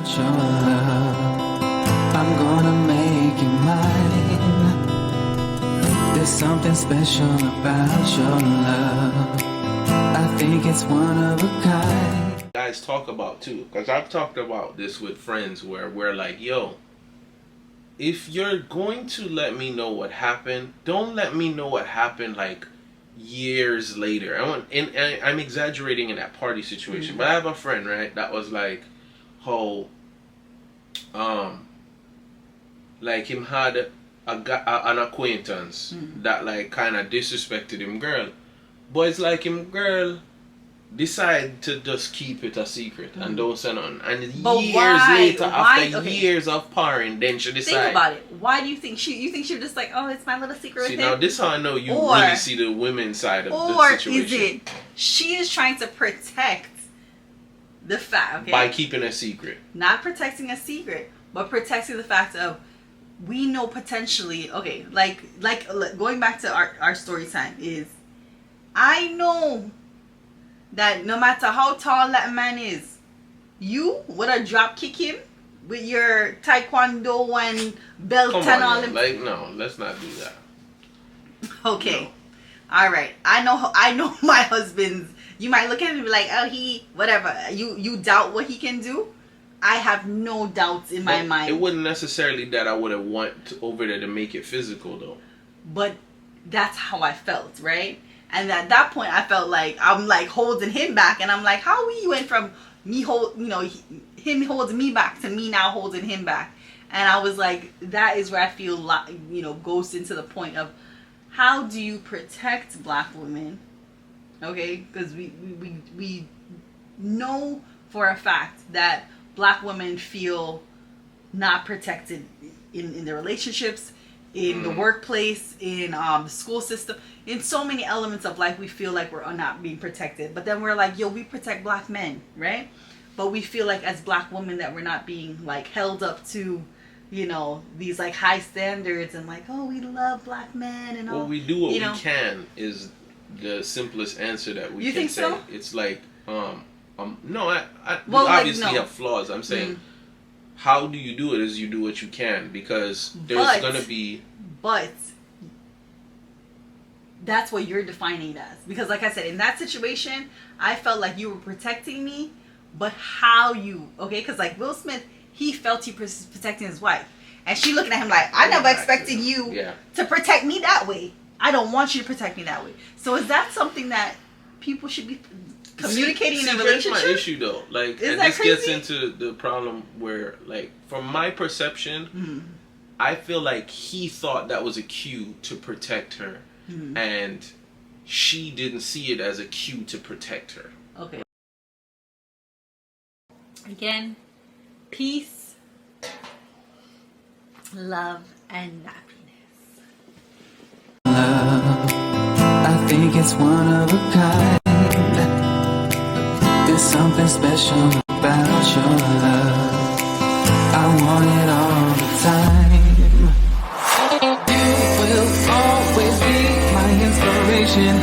Your love, I'm gonna make you mine. There's something special about your love. I think it's one of a kind. Guys talk about too, because I've talked about this with friends where we're like, yo, if you're going to let me know what happened, don't let me know what happened like years later. I'm exaggerating in that party situation, but I have a friend, right, that was like, how like him had an acquaintance that like kind of disrespected him girl, but it's like him girl decide to just keep it a secret and don't say nothing, and But years why? later, after Okay. years of parring, then she decide. Think about it. Why do you think she was just like, oh, it's my little secret See, with him? now this how I know you Or- really see the women's side of the Or situation. is it she is trying to protect the fact, okay? By keeping a secret. Not protecting a secret, but protecting the fact of we know potentially, okay, like going back to our story time is, I know that no matter how tall that man is, you would have drop kick him with your taekwondo and belt Come and on, all yo. them. Like, no, let's not do that. Okay. No. All right. I know my husband's. You might look at him and be like, oh, he, whatever. You doubt what he can do? I have no doubts in my But mind. it wasn't necessarily that I would have went over there to make it physical, though. But that's how I felt, right? And at that point, I felt like I'm like holding him back, and I'm like, how we went from me him holding me back to me now holding him back, and I was like, that is where I feel like, goes into the point of how do you protect black women, okay? Because we know for a fact that black women feel not protected in their relationships, in the workplace, in the school system, in so many elements of life. We feel like we're not being protected, but then we're like, yo, we protect black men, right? But we feel like as black women that we're not being like held up to, these like high standards, and like, oh, we love black men and all. Well, we do what we can is the simplest answer that we You can think say. so? It's like, no, we Well, like, obviously no. have flaws. I'm saying, how do you do it is you do what you can, because there's going to be... But that's what you're defining it as. Because like I said, in that situation, I felt like you were protecting me, but how you, okay? Because like Will Smith, he felt he was protecting his wife. And she looking at him like, I never expected you to protect me that way. I don't want you to protect me that way. So is that something that people should be communicating in a relationship? That's my issue though. Like, Is and that this crazy? gets into the problem where, like, from my perception, I feel like he thought that was a cue to protect her, and she didn't see it as a cue to protect her. Okay. Again, peace, love, and happiness. Love, I think it's one of a kind. There's something special about your love. I want it all the time. You will always be my inspiration.